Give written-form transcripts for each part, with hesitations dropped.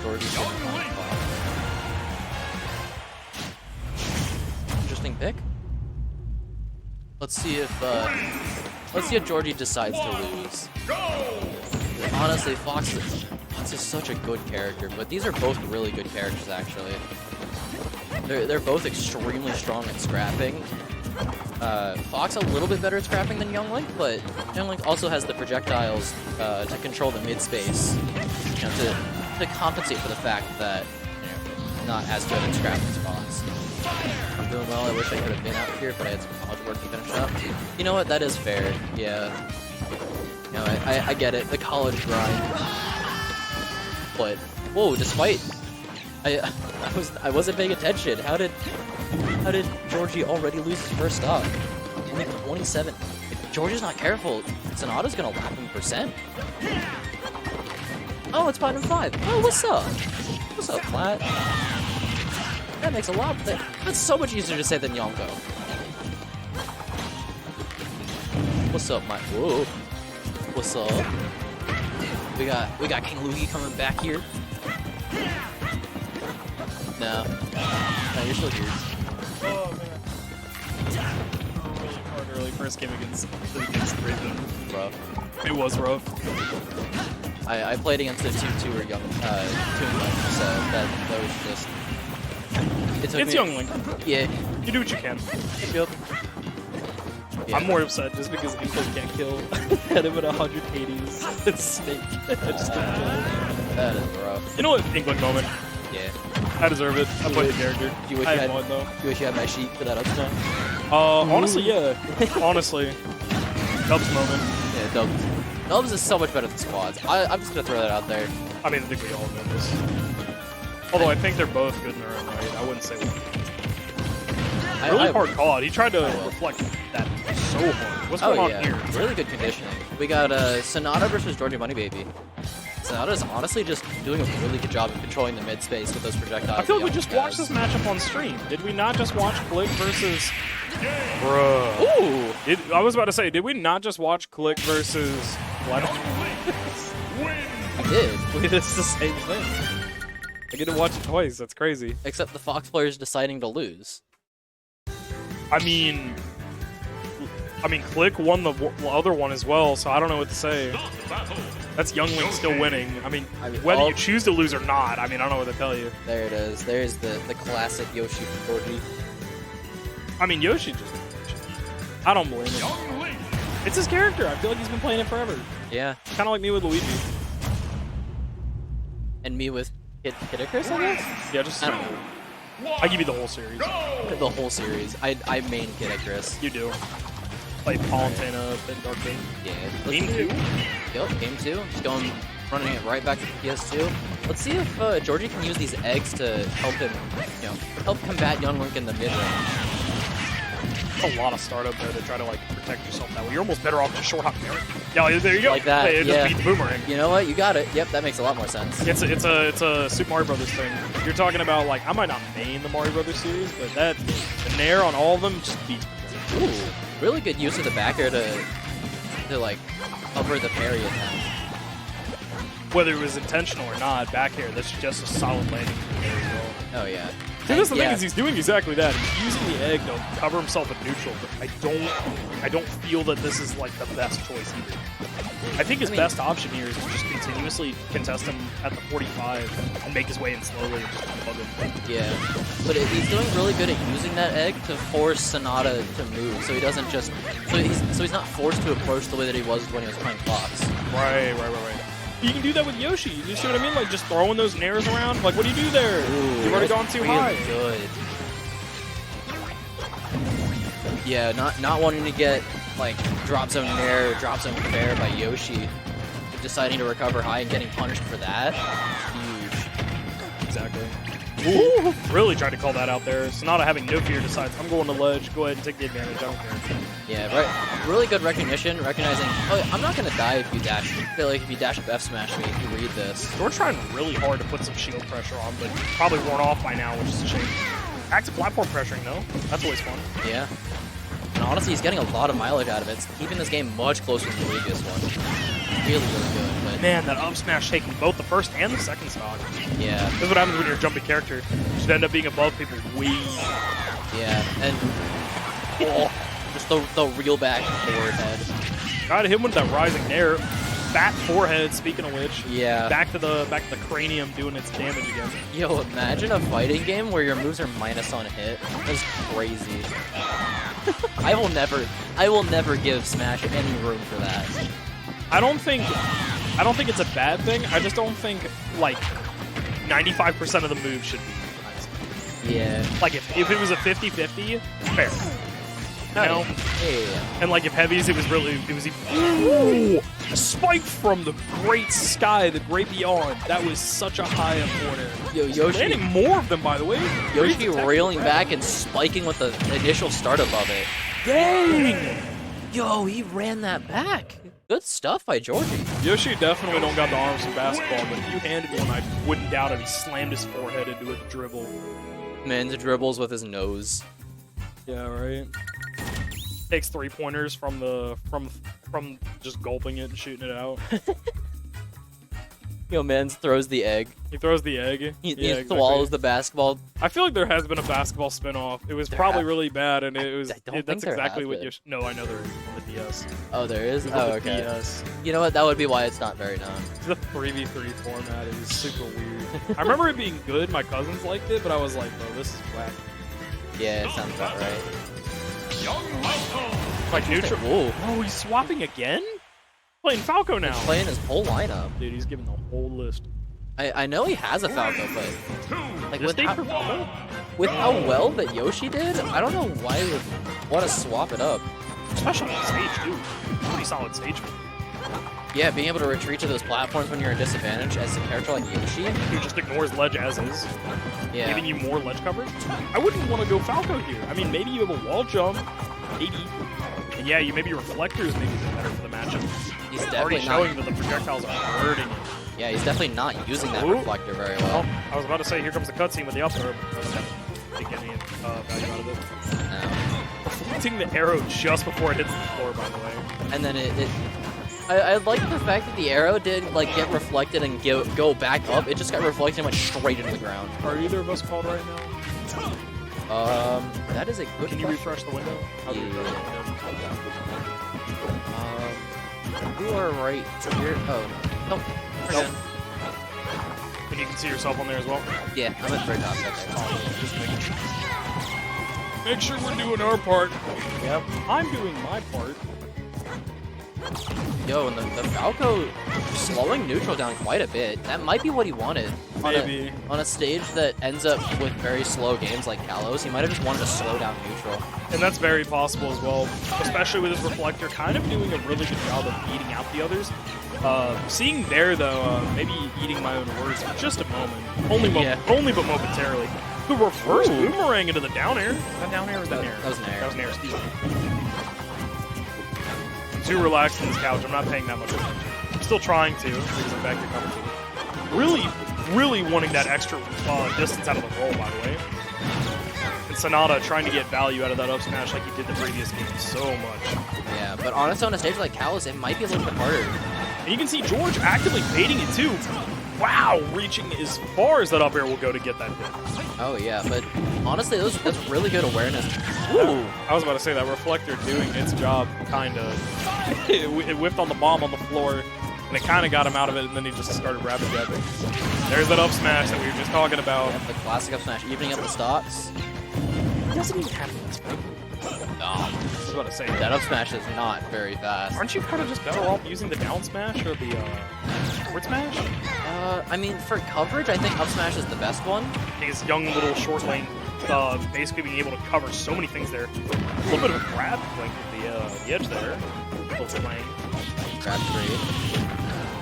Georgie's getting fine. Interesting pick. Let's see if Georgie decides to lose. Honestly, Fox is such a good character, but these are both really good characters actually. They're both extremely strong at scrapping. Fox a little bit better at scrapping than Young Link, but Young Link also has the projectiles to control the mid space, you know, to compensate for the fact that not as good at scrapping as Fox. I'm doing well. I wish I could have been out here, but I had some college work to finish up. You know what? That is fair. Yeah. You know, I get it. The college grind. But whoa! Despite I wasn't paying attention. How did Georgie already lose his first stock? Only 27. If Georgie's not careful, Sonata's gonna lap him %. Oh, it's Platinum 5. Oh, what's up? What's up, Plat? That makes a lot. That's so much easier to say than Yonko. What's up, Mike? Whoa. What's up? We got King Luigi coming back here. No, you're still here. Oh man. Really hard early first game against Raven. Rough. It was rough. I played against a 2-2 or Young Link, so that was just. It's Young Link. Yeah. You do what you can. Yep. Yeah. I'm more upset just because Inkling can't kill. Hit him at 180s. It's Snake. I just can't kill him. That is rough. You know what? Inkling moment. Yeah. I deserve it. I played the character. You wish I you had had one though. You wish you had my sheet for that upside. Honestly, yeah. Honestly. Dubs moment. Yeah, Dubs. Dubs is so much better than Squads. I'm just gonna throw that out there. I mean, I think we all know this. Although I think they're both good in their own right. I wouldn't say one. Really hard call out. He tried to reflect that so hard. What's going on here? Really good conditioning. We got Sonata versus Georgie Money Baby. Sonata's honestly just doing a really good job of controlling the mid space with those projectiles. I feel like we just watched this matchup on stream. Did we not just watch Click versus... Bruh. Ooh! I was about to say, did we not just watch Click versus... We did. It's the same thing. I get to watch it twice. That's crazy. Except the Fox player's deciding to lose. I mean, Click won the other one as well, so I don't know what to say. That's Young Link still winning. I mean whether you choose to lose or not, I mean, I don't know what to tell you. There it is. There's the classic Yoshi from Georgie. I mean, Yoshi just... I don't blame him. It's his character. I feel like he's been playing it forever. Yeah. Kind of like me with Luigi. And me with Kid Icarus, I guess? Yeah, just... I give you the whole series. The whole series. I main Kid Icarus. You do. Play Palutena, then Dark King. Yeah. Game 2? Yep, game 2. Just running it right back to the PS2. Let's see if Georgie can use these eggs to help him, help combat Young Link in the mid range. A lot of startup there to try to like protect yourself that way. You're almost better off just short hop there. Yeah, there you go. Like that. Hey, it just beats Boomerang. You know what? You got it. Yep, that makes a lot more sense. It's a Super Mario Brothers thing. You're talking about like I might not main the Mario Brothers series, but the nair on all of them just beats. Ooh, really good use of the back air to like cover the parry attempt. Whether it was intentional or not, back air, that's just a solid landing there as well. Oh yeah. See, that's the thing is he's doing exactly that. He's using the egg to cover himself in neutral, but I don't feel that this is like the best choice either. I think his best option here is to just continuously contest him at the 45 and make his way in slowly and just bug him. Yeah, but he's doing really good at using that egg to force Sonata to move, so he doesn't just so he's not forced to approach the way that he was when he was playing Fox. Right. You can do that with Yoshi. You see what I mean? Like just throwing those nairs around. Like, what do you do there? Ooh, you've already gone too high. Good. Yeah, not wanting to get like drop zone nair, drop zone fair by Yoshi, deciding to recover high and getting punished for that. Huge. Exactly. Ooh, really tried to call that out there. Sonata having no fear decides, I'm going to ledge, go ahead and take the advantage, I don't care. Yeah, right. Really good recognition, recognizing, oh, I'm not going to die if you dash. I feel like if you dash F smash me, if you read this. We're trying really hard to put some shield pressure on, but probably worn off by now, which is a shame. Active platform pressuring, though. That's always fun. Yeah. And honestly, he's getting a lot of mileage out of it. It's keeping this game much closer than the previous one. really good. But Man, that up smash taking both the first and the second stock. yeah, This is what happens when you're a jumping character. You should end up being above people way. yeah, and just the real back forward head. Gotta hit him with that rising air. Fat forehead, speaking of which. Yeah. Back to the cranium doing its damage again. Yo, imagine a fighting game where your moves are minus on hit. That's crazy. I will never give Smash any room for that. I don't think it's a bad thing. I just don't think like 95% of the moves should be. Yeah. Like if it was a 50-50, fair. You know? Yeah. And like if heavies, it was ooh, a spike from the great sky, the great beyond. That was such a high up corner. Yo, Yoshi Landing more of them, by the way. Yoshi reeling back and spiking with the initial start above it. Dang! Yo, he ran that back. Good stuff by Georgie. Yoshi definitely don't got the arms for basketball, but if you handed me one, I wouldn't doubt it. He slammed his forehead into a dribble. Man, the dribbles with his nose. Yeah, right. Takes 3-pointers from just gulping it and shooting it out. Yo, man throws the egg. He throws the egg. He swallows the basketball. I feel like there has been a basketball spin-off. It was probably really bad, and it was. That's exactly what you. No, I know there is on the DS. Oh, there is. On Oh, the okay. DS. You know what? That would be why it's not very known. The 3v3 format is super weird. I remember it being good. My cousins liked it, but I was like, bro, this is whack. Yeah, it sounds about right. Like neutral. Whoa. Oh, he's swapping again? Playing Falco now. He's playing his whole lineup. Dude, he's giving the whole list. I know he has a Falco, but like This with stage how, for Falco? with how well that Yoshi did, I don't know why he would want to swap it up. Especially on stage, too. Pretty solid stage. Yeah, being able to retreat to those platforms when you're in disadvantage as a character like Yoshi. Who just ignores ledge as is, Yeah. giving you more ledge coverage. I wouldn't want to go Falco here. I mean, maybe you have a wall jump, maybe. And yeah, you maybe reflectors maybe a bit better for the matchup. He's Already definitely showing not. that the projectiles are hurting it. Yeah, he's definitely not using that Ooh. reflector very well. Oh, I was about to say, here comes the cutscene with the up throw, but didn't get any value out of it. No. Reflecting the arrow just before it hits the floor, by the way. And then I like the fact that the arrow didn't like get reflected and go back up. It just got reflected and went straight into the ground. Are either of us called right now? That is a good. Can you question. refresh the window? How do you refresh the window? You are right here. Oh, nope. Nope. And you can see yourself on there as well? Yeah, I'm at third top. Okay. Just making sure. Make sure we're doing our part. Yep. I'm doing my part. Yo, and the Falco slowing neutral down quite a bit. That might be what he wanted. Maybe. On a stage that ends up with very slow games like Kalos, he might have just wanted to slow down neutral. And that's very possible as well, especially with his reflector kind of doing a really good job of beating out the others. Seeing there, though, maybe eating my own words for just a moment. Only but momentarily. The reverse boomerang into the down air. Is that down air or is that an air? That was an air. That was an air, excuse me. I'm too relaxed on this couch. I'm not paying that much attention. I'm still trying to, because I'm back to commentating. Really wanting that extra distance out of the roll, by the way. And Sonata trying to get value out of that up smash like he did the previous game so much. Yeah, but honestly, on a stage like Kalos, it might be a little bit harder. And you can see George actively baiting it too. Wow, reaching as far as that up air will go to get that hit. Oh yeah, but honestly, that's really good awareness. Ooh. I was about to say that reflector doing its job, kind of. It whipped on the bomb on the floor, and it kind of got him out of it, and then he just started rapid jabbing. There's that up smash that we were just talking about. Yeah, the classic up smash, evening up the stocks. He doesn't even have that spike. No, I was about to say that up smash is not very fast. Aren't you kind of just better off using the down smash or the forward smash? I mean, for coverage, I think up smash is the best one. His young little short lane, basically being able to cover so many things there. A little bit of a grab flank with the edge there. Little flank. Grab trade.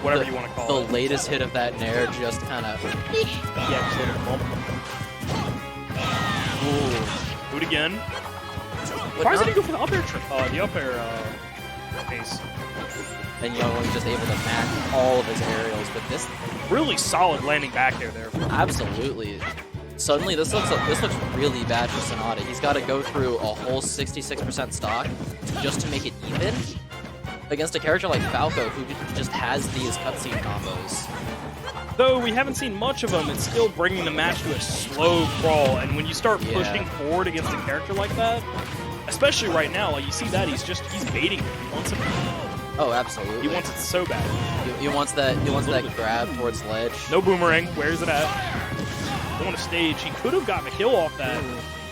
Whatever you want to call it. The latest hit of that nair just kind of. Yeah, just hit it Ooh. Do it again. Why doesn't he go for the up air pace? And Young was just able to match all of his aerials, but this Really solid landing back there. absolutely. Suddenly, this looks really bad for Sonata. He's got to go through a whole 66% stock just to make it even against a character like Falco who just has these cutscene combos. Though we haven't seen much of him, it's still bringing the match to a slow crawl. And when you start pushing forward against a character like that, especially right now, like you see that he's baiting it. He wants it. Oh, absolutely. He wants it so bad. He wants that. He wants that grab towards ledge. No boomerang. Where's it at? On a stage. He could have gotten a kill off that,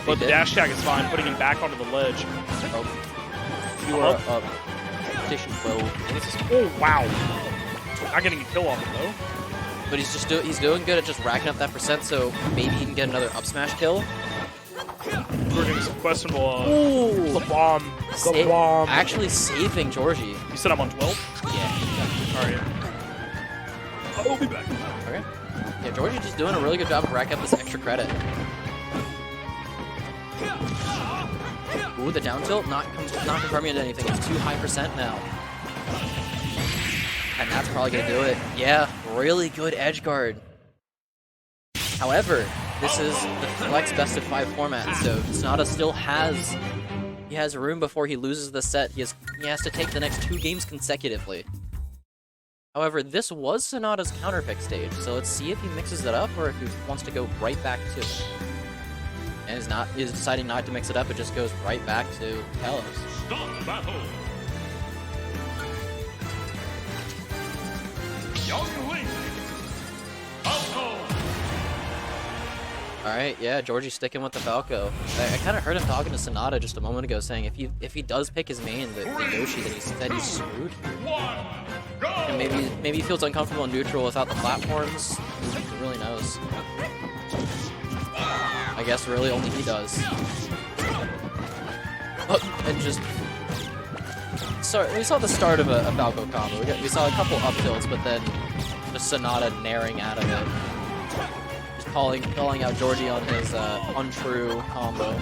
but the dash tag is fine, putting him back onto the ledge. Oh, you are up. Station 12. Oh wow! Not getting a kill off it though. But he's doing good at just racking up that percent, so maybe he can get another up smash kill. We're getting some questionable. Ooh, the bomb. The bomb. Actually saving Georgie. You said I'm on 12. Yeah. All right. I'll be back. Okay. Yeah, Georgie's just doing a really good job of racking up this extra credit. Ooh, the down tilt not confirming into anything. It's too high percent now. And that's probably going to do it. Yeah, really good edge guard. However, this is the Flex best of 5 format, so Sonata still has room before he loses the set. He has to take the next 2 games consecutively. However, this was Sonata's counterpick stage, so let's see if he mixes it up or if he wants to go right back to it. And is deciding not to mix it up, it just goes right back to Kalos. Stop battle. Young Link. Falco. Alright, yeah, Georgie sticking with the Falco. I kind of heard him talking to Sonata just a moment ago, saying if he does pick his main, the Yoshi, then he's screwed. And maybe he feels uncomfortable and neutral without the platforms. Who really knows? I guess really only he does. Oh, and just... Sorry, we saw the start of a Falco combo. We saw a couple up tilts, but then just Sonata naring out of it. Just calling out Georgie on his untrue combo.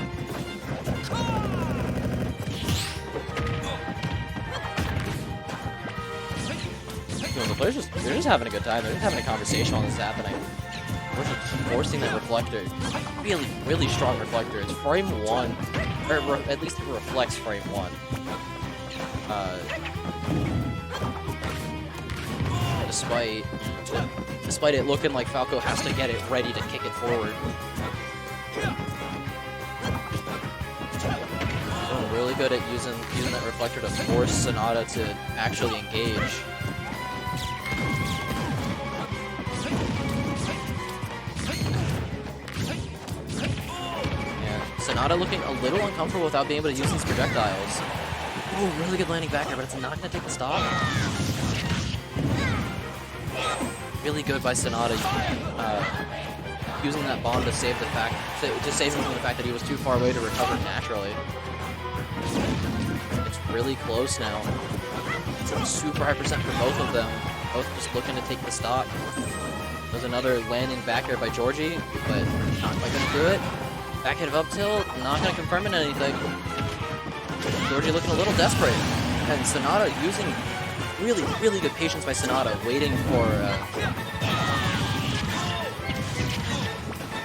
The players they're just having a good time. They're just having a conversation while this is happening. We're just forcing that reflector. Really, really strong reflector. It's frame 1, or at least it reflects frame 1. Despite it looking like Falco has to get it ready to kick it forward. Doing really good at using that reflector to force Sonata to actually engage. Sonata looking a little uncomfortable without being able to use these projectiles. Oh, really good landing back there, but it's not going to take the stop. Really good by Sonata, using that bomb to save save him from the fact that he was too far away to recover naturally. It's really close now. It's super high percent for both of them. Both just looking to take the stock. There's another landing back air by Georgie, but not quite going to do it. Back hit of up tilt, not going to confirm it anything. Georgie looking a little desperate. And Sonata using really, really good patience by Sonata, waiting for...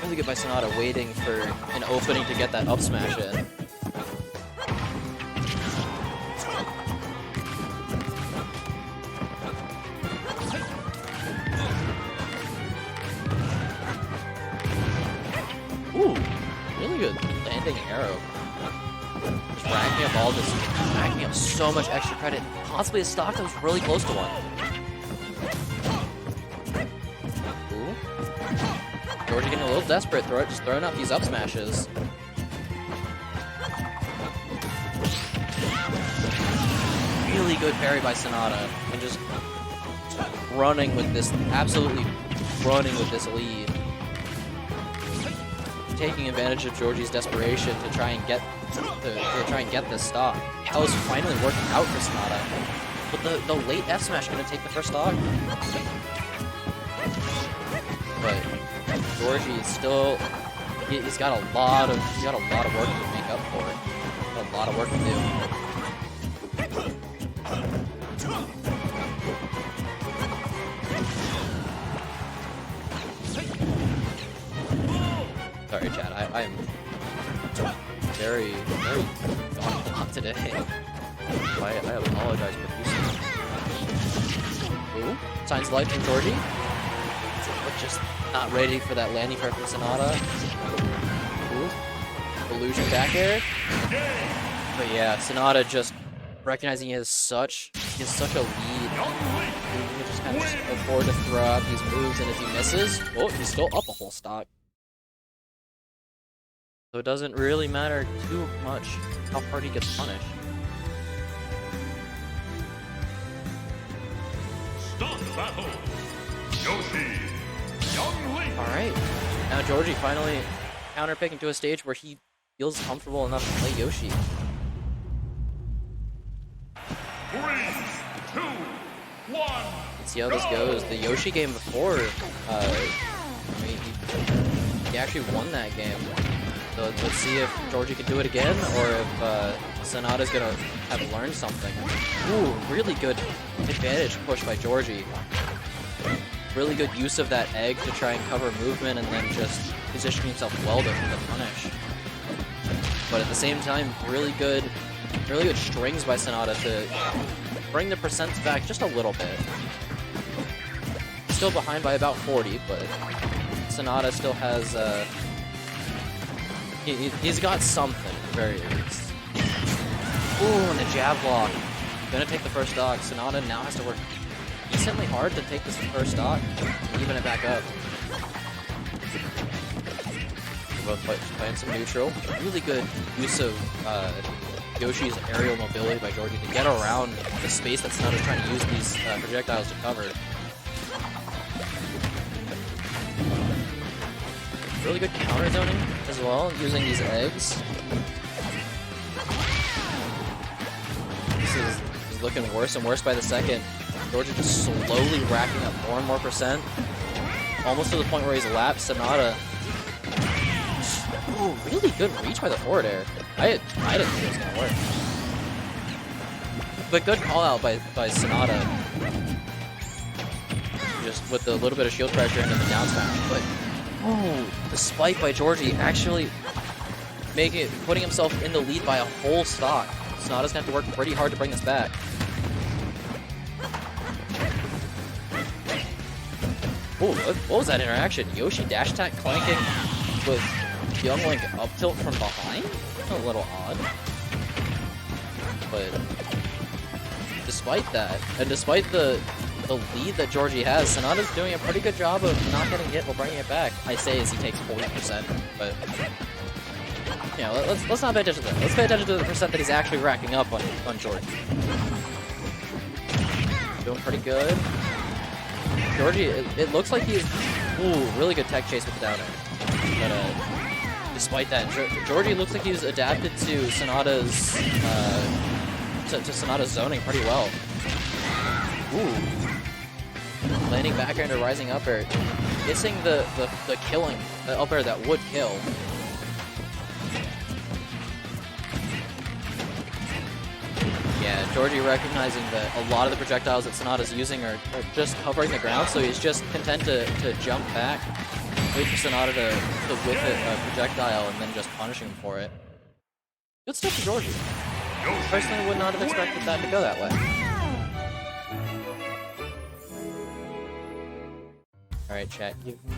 really good by Sonata, waiting for an opening to get that up smash in. Ooh, really good landing arrow. Just racking up so much extra credit. Possibly a stock that was really close to one. Ooh. Georgie getting a little desperate, just throwing out these up smashes. Really good parry by Sonata, and just running with this, absolutely running with this lead. Taking advantage of Georgie's desperation to try and get this stock. That was finally working out for Sonata. But the late F smash gonna take the first stock. But Georgie is still he's got a lot of work to make up for it. Got a lot of work to do. Sorry, chat. I am very gone a lot today. I apologize profusely. Ooh, signs of life from Georgie. But just not ready for that landing part from Sonata. Ooh, illusion back air. But yeah, Sonata just recognizing he has such a lead. He can just kind of afford to throw out these moves, and if he misses, oh, he's still up a whole stock. So it doesn't really matter too much how hard he gets punished. Start battle. Yoshi, Young Link. Alright, now Georgie finally counterpicking to a stage where he feels comfortable enough to play Yoshi. 3, 2, 1. Let's see how this goes. The Yoshi game before, he actually won that game. So let's see if Georgie can do it again, or if Sonata's gonna have learned something. Ooh, really good advantage push by Georgie. Really good use of that egg to try and cover movement, and then just positioning himself well to punish. But at the same time, really good strings by Sonata to bring the percents back just a little bit. Still behind by about 40, but Sonata still has he's got something at the very least. Ooh, and the jab block. Gonna take the first stock. Sonata now has to work decently hard to take this first stock, even it back up. They're both playing some neutral. Really good use of Yoshi's aerial mobility by Georgie to get around the space that Sonata's trying to use these projectiles to cover. Really good counter zoning as well, using these eggs. This is looking worse and worse by the second. Georgie just slowly racking up more and more percent. Almost to the point where he's lapped Sonata. Ooh, really good reach by the forward air. I didn't think it was gonna work. But good call out by Sonata. Just with a little bit of shield pressure into the down smash. But oh, the spike by Georgie actually putting himself in the lead by a whole stock. Sonata's gonna have to work pretty hard to bring this back. Oh, what was that interaction? Yoshi dash attack clanking with Young Link up tilt from behind? A little odd. But despite that, and despite the lead that Georgie has, Sonata's doing a pretty good job of not getting hit while bringing it back. I say as he takes 40%, but you know, let's not pay attention to that. Let's pay attention to the percent that he's actually racking up on Georgie. Doing pretty good. Georgie, it looks like he's really good tech chase with the down air. But despite that, Georgie looks like he's adapted to Sonata's to Sonata's zoning pretty well. Ooh. Landing back air into rising up air. Missing the killing up air that would kill. Yeah, Georgie recognizing that a lot of the projectiles that Sonata's using are just covering the ground, so he's just content to jump back, wait for Sonata to whiff a projectile, and then just punish him for it. Good stuff to Georgie. Personally, would not have expected that to go that way. Alright, chat, give me